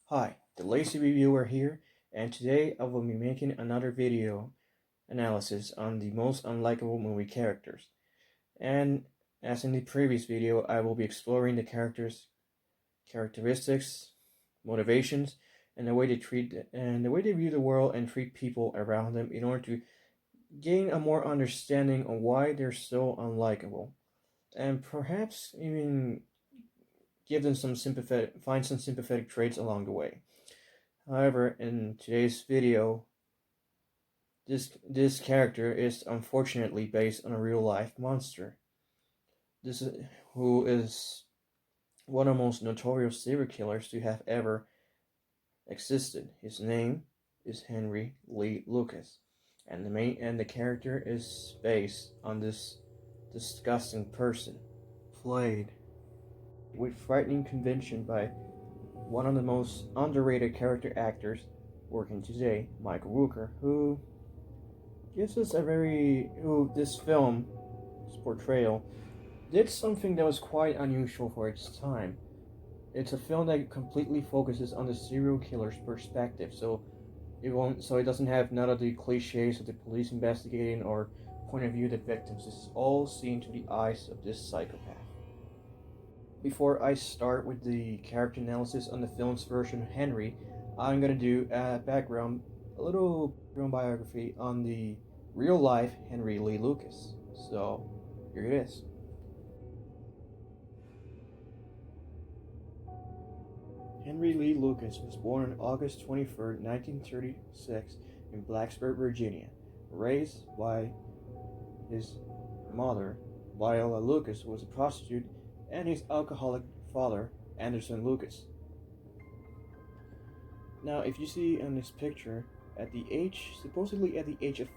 Hi, the Lazy Reviewer here, and today I will be making another video analysis on the most unlikable movie characters. And as in the previous video, I will be exploring the characters' characteristics, motivations, and the way they view the world and treat people around them in order to gain a more understanding of why they're so unlikable, and perhaps even find some sympathetic traits along the way. However, in today's video, this character is unfortunately based on a real life monster. This is who is one of the most notorious serial killers to have ever existed. His name is Henry Lee Lucas, and the character is based on this disgusting person, played with frightening conviction by one of the most underrated character actors working today, Michael Rooker, who gives us a very who this film, this portrayal, did something that was quite unusual for its time. It's a film that completely focuses on the serial killer's perspective, so it doesn't have none of the cliches of the police investigating or point of view of the victims. This is all seen through the eyes of this psychopath. Before I start with the character analysis on the film's version of Henry, I'm gonna do a little background biography on the real life Henry Lee Lucas. So, here it is. Henry Lee Lucas was born on August 23rd, 1936, in Blacksburg, Virginia. Raised by his mother, Viola Lucas, who was a prostitute, and his alcoholic father, Anderson Lucas. Now, if you see in this picture, supposedly at the age of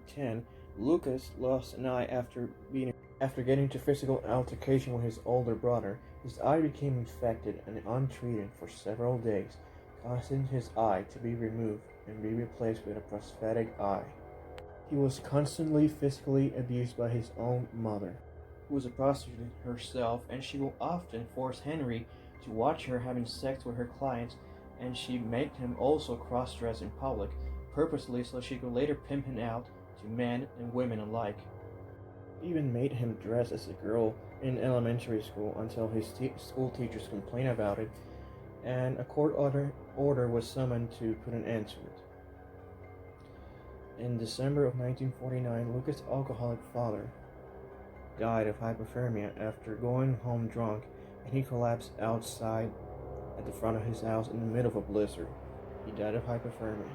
10, Lucas lost an eye after getting into physical altercation with his older brother. His eye became infected and untreated for several days, causing his eye to be removed and be replaced with a prosthetic eye. He was constantly physically abused by his own mother, who was a prostitute herself, and she will often force Henry to watch her having sex with her clients, and she made him also cross-dress in public, purposely so she could later pimp him out to men and women alike. Even made him dress as a girl in elementary school until his school teachers complained about it, and a court order was summoned to put an end to it. In December of 1949, Lucas' alcoholic father died of hypothermia after going home drunk, and he collapsed outside at the front of his house in the middle of a blizzard. He died of hypothermia.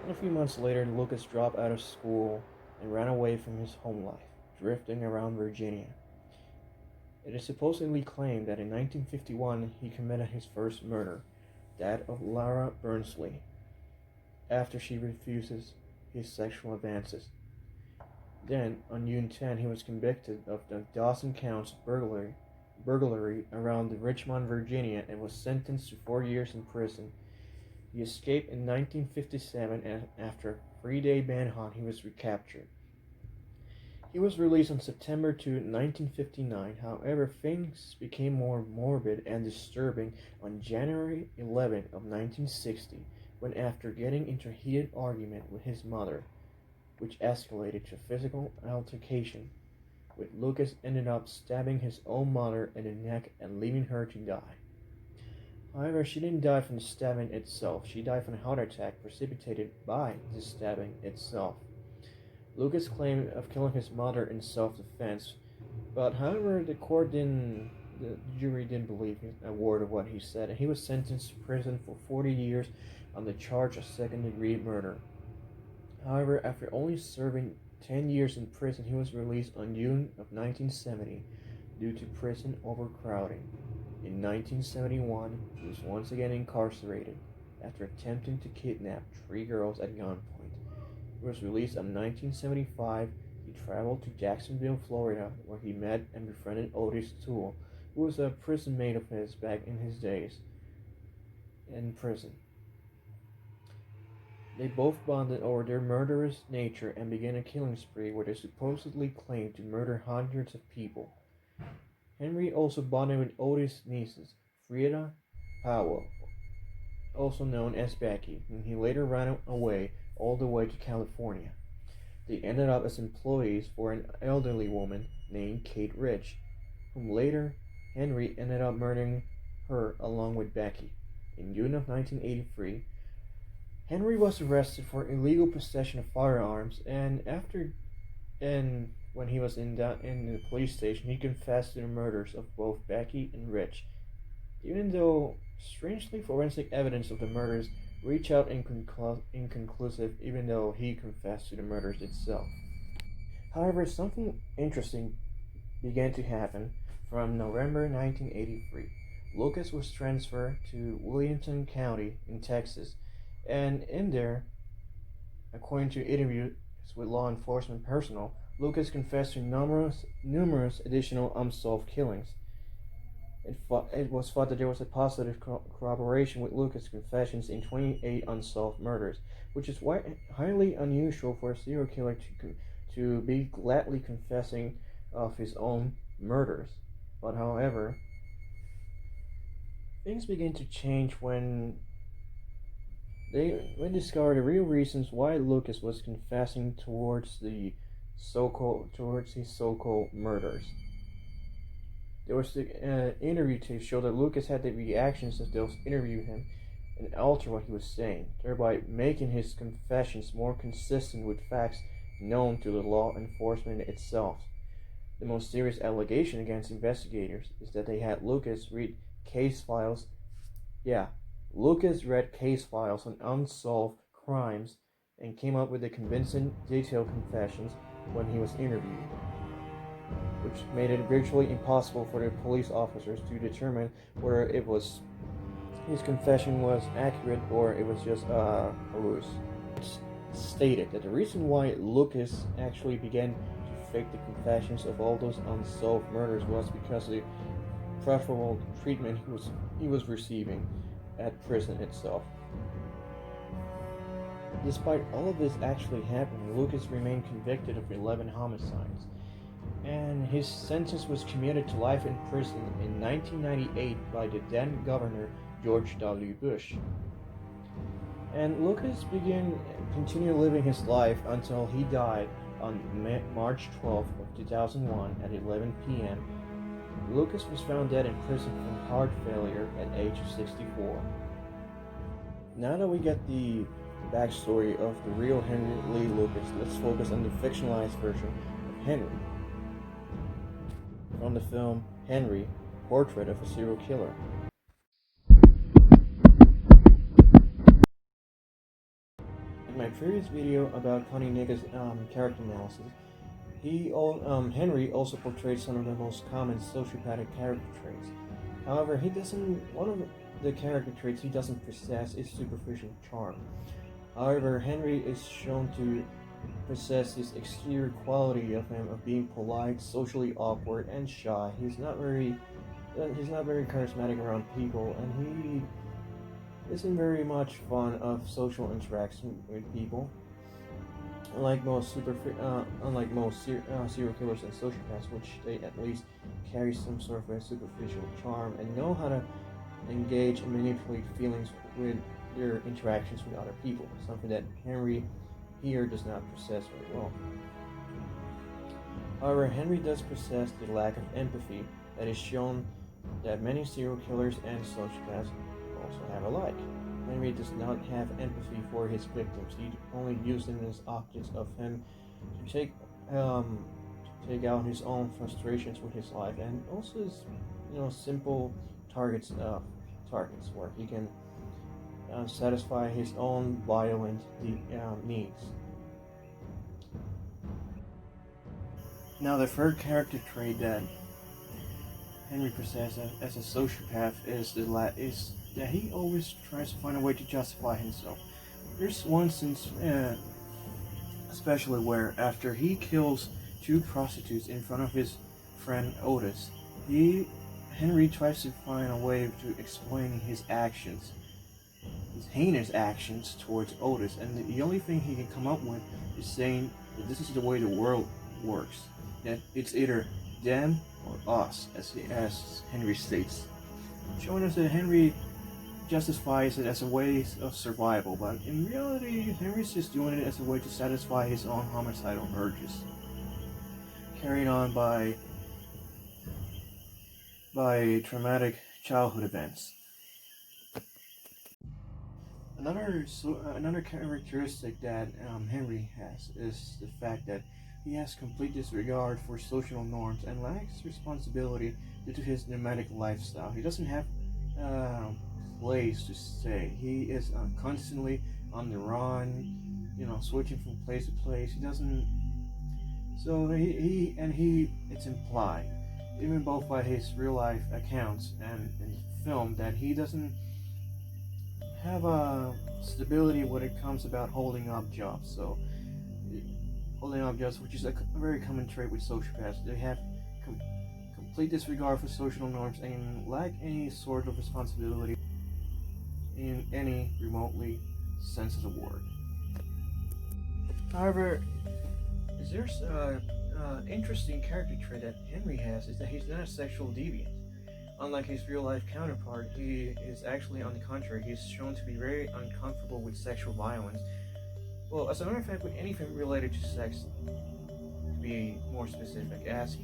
And a few months later, Lucas dropped out of school and ran away from his home life, drifting around Virginia. It is supposedly claimed that in 1951 he committed his first murder, that of Laura Burnsley, after she refuses his sexual advances. Then, on June 10, he was convicted of the dozen counts of burglary around Richmond, Virginia, and was sentenced to 4 years in prison. He escaped in 1957, and after a 3-day manhunt, he was recaptured. He was released on September 2, 1959. However, things became more morbid and disturbing on January 11 of 1960, when after getting into a heated argument with his mother, which escalated to physical altercation, with Lucas ended up stabbing his own mother in the neck and leaving her to die. However, she didn't die from the stabbing itself. She died from a heart attack precipitated by the stabbing itself. Lucas claimed of killing his mother in self-defense, but however, the jury didn't believe a word of what he said, and he was sentenced to prison for 40 years on the charge of second-degree murder. However, after only serving 10 years in prison, he was released on June of 1970 due to prison overcrowding. In 1971, he was once again incarcerated after attempting to kidnap 3 girls at gunpoint. He was released in 1975. He traveled to Jacksonville, Florida, where he met and befriended Otis Toole, who was a prison mate of his back in his days in prison. They both bonded over their murderous nature and began a killing spree where they supposedly claimed to murder hundreds of people. Henry also bonded with Otis' nieces, Frieda Powell, also known as Becky, and he later ran away all the way to California. They ended up as employees for an elderly woman named Kate Rich, whom later Henry ended up murdering her along with Becky. In June of 1983, Henry was arrested for illegal possession of firearms, and when he was in the police station, he confessed to the murders of both Becky and Rich, even though strangely forensic evidence of the murders reached out inconclusive, even though he confessed to the murders itself. However, something interesting began to happen from November 1983. Lucas was transferred to Williamson County in Texas, and in there, according to interviews with law enforcement personnel, Lucas confessed to numerous additional unsolved killings. It was thought that there was a positive corroboration with Lucas' confessions in 28 unsolved murders, which is highly unusual for a serial killer to be gladly confessing of his own murders. But however, things began to change when they discovered the real reasons why Lucas was confessing towards his so-called murders. There was the interview tape show that Lucas had the reactions of those interviewing him and alter what he was saying, thereby making his confessions more consistent with facts known to the law enforcement itself. The most serious allegation against investigators is that they had Lucas read case files. Yeah, Lucas read case files on unsolved crimes and came up with the convincing, detailed confessions when he was interviewed, which made it virtually impossible for the police officers to determine whether his confession was accurate or it was just a ruse. It's stated that the reason why Lucas actually began to fake the confessions of all those unsolved murders was because of the preferable treatment he was receiving at prison itself. Despite all of this actually happening, Lucas remained convicted of 11 homicides, and his sentence was commuted to life in prison in 1998 by the then governor George W. Bush. And Lucas continued living his life until he died on March 12th of 2001 at 11 p.m. Lucas was found dead in prison from heart failure at age 64. Now that we get the backstory of the real Henry Lee Lucas, let's focus on the fictionalized version of Henry. From the film Henry, Portrait of a Serial Killer. In my previous video about Connie Nigga's character analysis, Henry also portrayed some of the most common sociopathic character traits. However, one of the character traits he doesn't possess is superficial charm. However, Henry is shown to possess this exterior quality of him of being polite, socially awkward, and shy. He's not very charismatic around people, and he isn't very much fond of social interaction with people. Unlike most serial killers and sociopaths, which they at least carry some sort of a superficial charm and know how to engage and manipulate feelings with their interactions with other people, something that Henry here does not possess very well. However, Henry does possess the lack of empathy that is shown that many serial killers and sociopaths also have alike. Henry does not have empathy for his victims. He only uses them as objects of him to take out his own frustrations with his life, and also as simple targets where he can satisfy his own violent needs. Now, the third character trait that Henry possesses as a sociopath is that he always tries to find a way to justify himself. There's one instance, especially where after he kills 2 prostitutes in front of his friend Otis, Henry tries to find a way to explain his actions, his heinous actions towards Otis, and the only thing he can come up with is saying that this is the way the world works, that it's either them or us, as Henry states, showing us that Henry justifies it as a way of survival, but in reality, Henry's just doing it as a way to satisfy his own homicidal urges, carried on by traumatic childhood events. Another characteristic that Henry has is the fact that he has complete disregard for social norms and lacks responsibility due to his nomadic lifestyle. He doesn't have a place to stay. He is constantly on the run, switching from place to place. He doesn't. So it's implied, even both by his real life accounts and in film, that he doesn't have a stability when it comes about holding up jobs. So holding up jobs, which is a very common trait with sociopaths, they have complete disregard for social norms and lack any sort of responsibility in any remotely sense of the word. However, there's an interesting character trait that Henry has is that he's not a sexual deviant. Unlike his real-life counterpart, he is actually, on the contrary, he's shown to be very uncomfortable with sexual violence. Well, as a matter of fact, with anything related to sex, to be more specific, as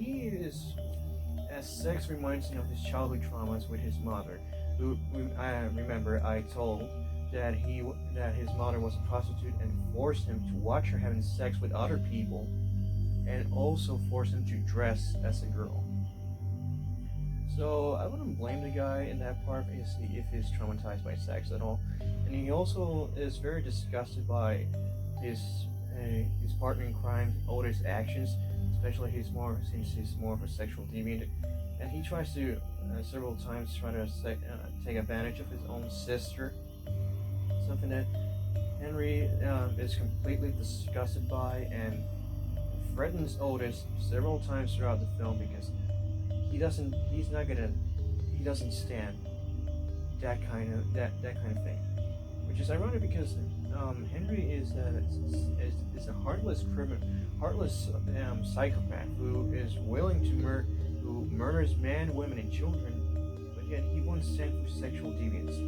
sex reminds him of his childhood traumas with his mother, who I remember I told that his mother was a prostitute and forced him to watch her having sex with other people, and also forced him to dress as a girl. So I wouldn't blame the guy in that part if he's traumatized by sex at all. And he also is very disgusted by his partner in crime Otis' actions, especially since he's more of a sexual deviant, and he tries to several times try to take advantage of his own sister. Something that Henry is completely disgusted by and threatens Otis several times throughout the film because he doesn't stand that kind of thing, which is ironic because Henry is a heartless psychopath who is willing to who murders men, women, and children, but yet he won't stand for sexual deviance.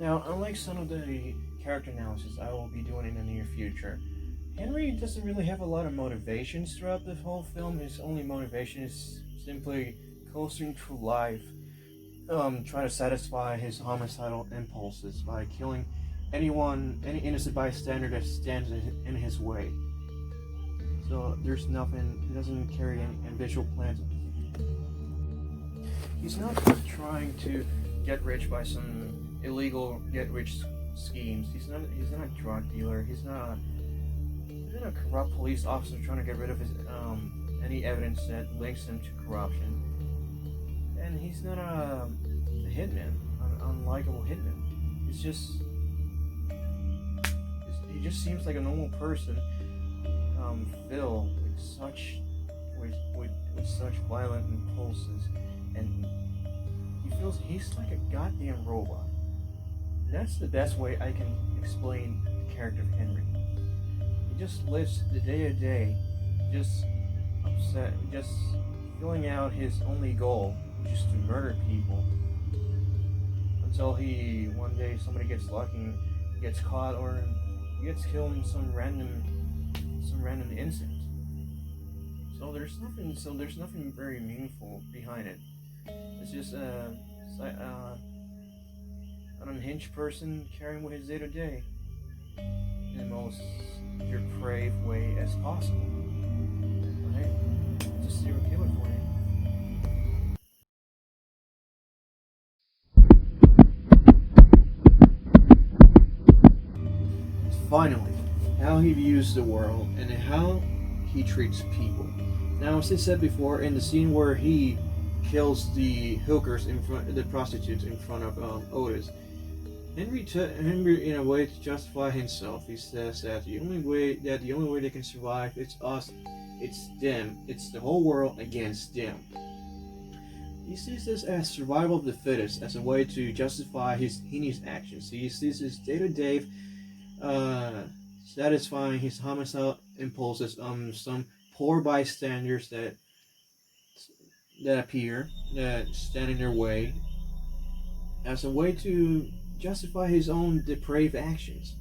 Now, unlike some of the character analysis I will be doing in the near future, Henry doesn't really have a lot of motivations throughout the whole film. His only motivation is simply coasting through life, trying to satisfy his homicidal impulses by killing any innocent bystander that stands in his way. So there's nothing, he doesn't carry any ambitious plans. He's not trying to get rich by some illegal get-rich schemes. He's not a drug dealer. He's not a corrupt police officer trying to get rid of his any evidence that links him to corruption. And he's not a hitman, an unlikable hitman. He just seems like a normal person, filled with such violent impulses, and he feels he's like a goddamn robot. That's the best way I can explain the character of Henry. He just lives the day to day, just upset, just filling out his only goal, which is to murder people, until one day somebody gets lucky and gets caught or gets killed in some random incident. So there's nothing very meaningful behind it. It's just an unhinged person carrying with his day to day in the most depraved way as possible. But hey, it's a serial killer for you. Finally, how he views the world and how he treats people. Now, as I said before, in the scene where he kills the hookers the prostitutes in front of Otis, Henry, in a way to justify himself, he says that the only way they can survive is us, it's them, it's the whole world against them. He sees this as survival of the fittest, as a way to justify his heinous actions. He sees his day-to-day satisfying his homicidal impulses on some poor bystanders that appear, that stand in their way, as a way to justify his own depraved actions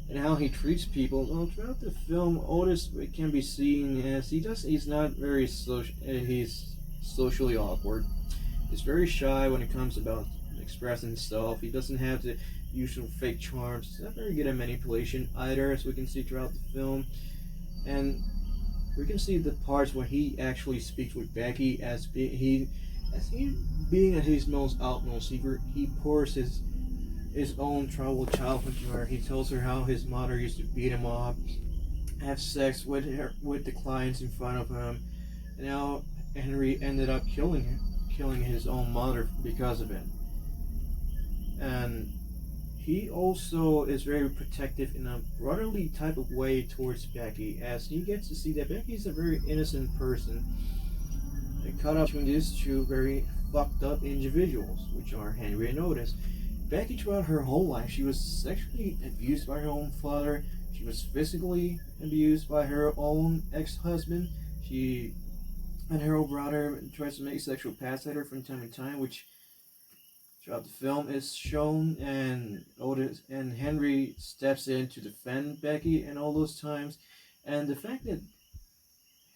and how he treats people. Well, throughout the film, Otis can be seen as he's not very social. He's socially awkward. He's very shy when it comes about expressing himself. He doesn't have the usual fake charms. He's not very good at manipulation either, as we can see throughout the film. And we can see the parts where he actually speaks with Becky as he being at his most utmost. He pours his own troubled childhood to her. He tells her how his mother used to beat him up, have sex with the clients in front of him, and how Henry ended up killing his own mother because of it. And he also is very protective in a brotherly type of way towards Becky, as he gets to see that Becky is a very innocent person and caught up between these two very fucked up individuals, which are Henry and Otis. Becky, throughout her whole life, she was sexually abused by her own father. She was physically abused by her own ex-husband. She and her old brother tries to make sexual pass at her from time to time, which throughout the film is shown, and Otis and Henry steps in to defend Becky and all those times. And the fact that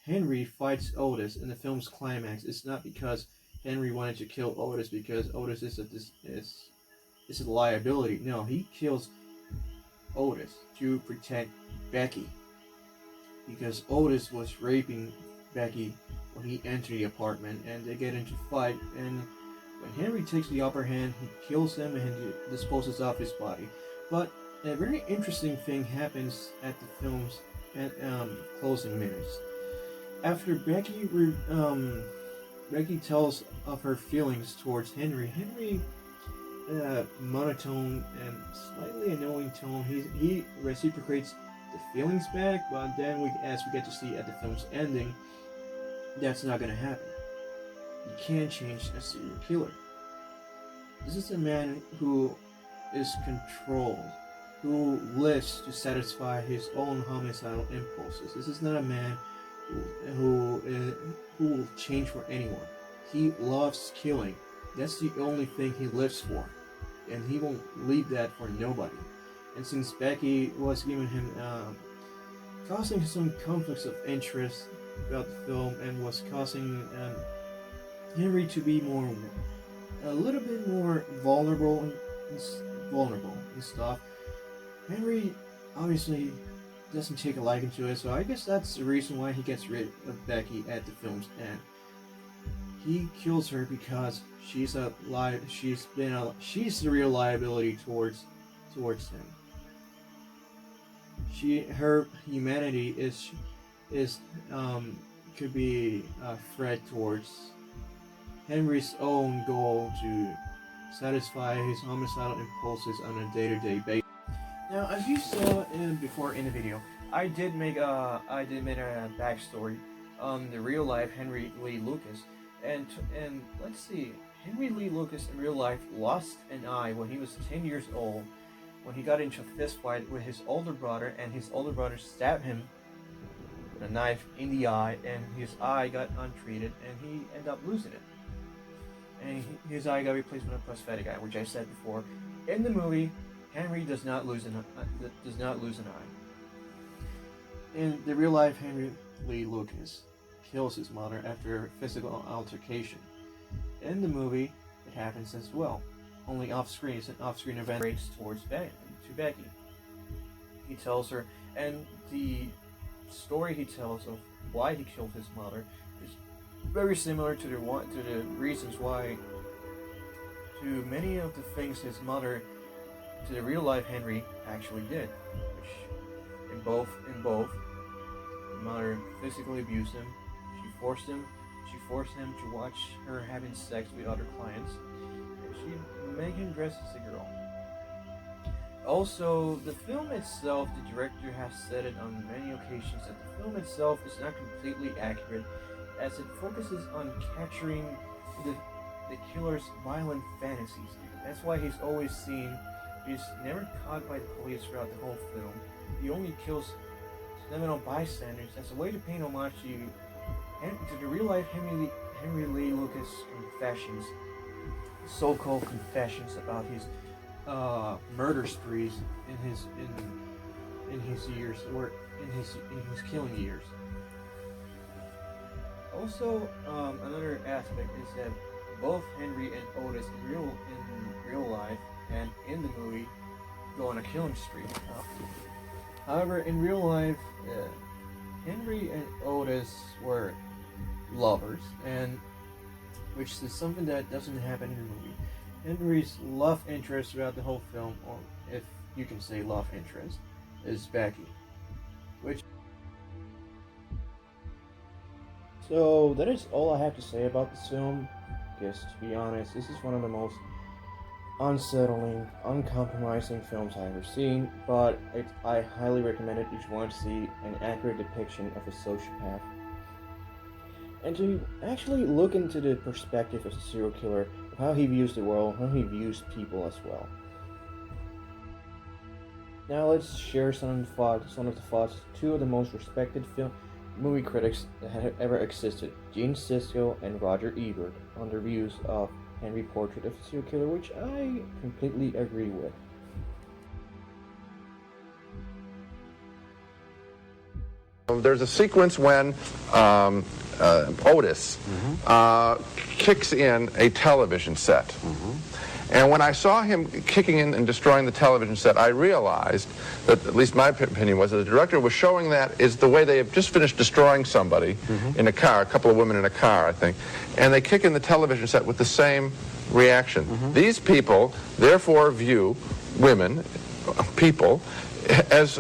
Henry fights Otis in the film's climax is not because Henry wanted to kill Otis because Otis is a liability. No, he kills Otis to protect Becky because Otis was raping Becky when he entered the apartment, and they get into a fight. And when Henry takes the upper hand, he kills him and he disposes of his body. But a very interesting thing happens at the film's closing minutes. After Becky tells of her feelings towards Henry, monotone and slightly annoying tone, he reciprocates the feelings back, but then as we get to see at the film's ending, that's not gonna happen. You can't change a serial killer. This is a man who is controlled, who lives to satisfy his own homicidal impulses. This is not a man who will change for anyone. He loves killing. That's the only thing he lives for, and he won't leave that for nobody. And since Becky was giving him, causing some conflicts of interest throughout the film, and was causing Henry to be a little bit more vulnerable and stuff, Henry obviously doesn't take a liking to it. So I guess that's the reason why he gets rid of Becky at the film's end. He kills her because she's the real liability towards him. Her humanity could be a threat towards Henry's own goal to satisfy his homicidal impulses on a day-to-day basis. Now, as you saw before in the video, I did make a backstory on the real life Henry Lee Lucas, and let's see, Henry Lee Lucas in real life lost an eye when he was 10 years old, when he got into a fist fight with his older brother, and his older brother stabbed him with a knife in the eye, and his eye got untreated, and he ended up losing it. And his eye got replaced with a prosthetic eye, which I said before. In the movie, Henry does not lose an eye. In the real life, Henry Lee Lucas kills his mother after a physical altercation. In the movie, it happens as well. Only off-screen. It's an off-screen event towards Becky. He tells her, and the story he tells of why he killed his mother is very similar to the reasons why, to many of the things his mother, to the real life Henry actually did, which in both, the mother physically abused him. She forced him to watch her having sex with other clients, and she made him dress as a girl. Also, the film itself, the director has said it on many occasions that the film itself is not completely accurate, as it focuses on capturing the killer's violent fantasies. That's why he's never caught by the police throughout the whole film. He only kills sentimental bystanders as a way to pay homage to the real-life Henry Lee Lucas confessions, so-called confessions about his murder sprees in his years, or in his killing years. Also, another aspect is that both Henry and Otis in real life and in the movie go on a killing spree. However, in real life, Henry and Otis were lovers, and which is something that doesn't happen in the movie. Henry's love interest throughout the whole film, or if you can say love interest, is Becky. So that is all I have to say about this film, because to be honest, this is one of the most unsettling, uncompromising films I've ever seen, but I highly recommend it if you want to see an accurate depiction of a sociopath. And to actually look into the perspective of a serial killer, of how he views the world, how he views people as well. Now let's share some of the thoughts of two of the most respected movie critics that have ever existed, Gene Siskel and Roger Ebert, on their views of Henry Portrait of a Serial Killer, which I completely agree with. There's a sequence when Otis kicks in a television set. And when I saw him kicking in and destroying the television set, I realized that, at least my opinion was, that the director was showing that is the way they have just finished destroying somebody in a car, a couple of women in a car, I think, and they kick in the television set with the same reaction. These people, therefore, view women, people, as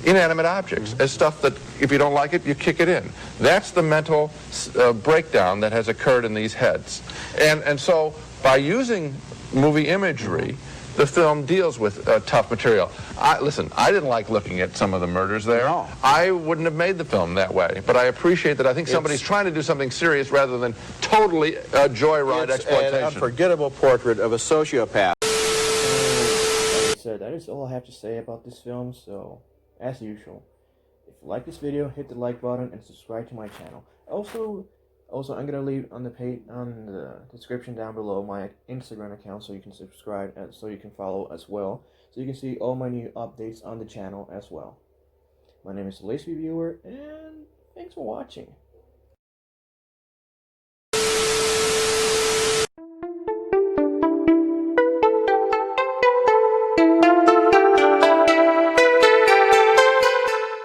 inanimate objects, as stuff that if you don't like it, you kick it in. That's the mental breakdown that has occurred in these heads. And so by using movie imagery, the film deals with tough material. Listen, I didn't like looking at some of the murders there. No. I wouldn't have made the film that way, but I appreciate that. I think somebody's trying to do something serious rather than totally joyride exploitation. An unforgettable portrait of a sociopath. Like I said, that is all I have to say about this film, so as usual, if you like this video, hit the like button and subscribe to my channel. Also, I'm gonna leave on the description down below my Instagram account, so you can subscribe and so you can follow as well, so you can see all my new updates on the channel as well. My name is Lazy Viewer, and thanks for watching.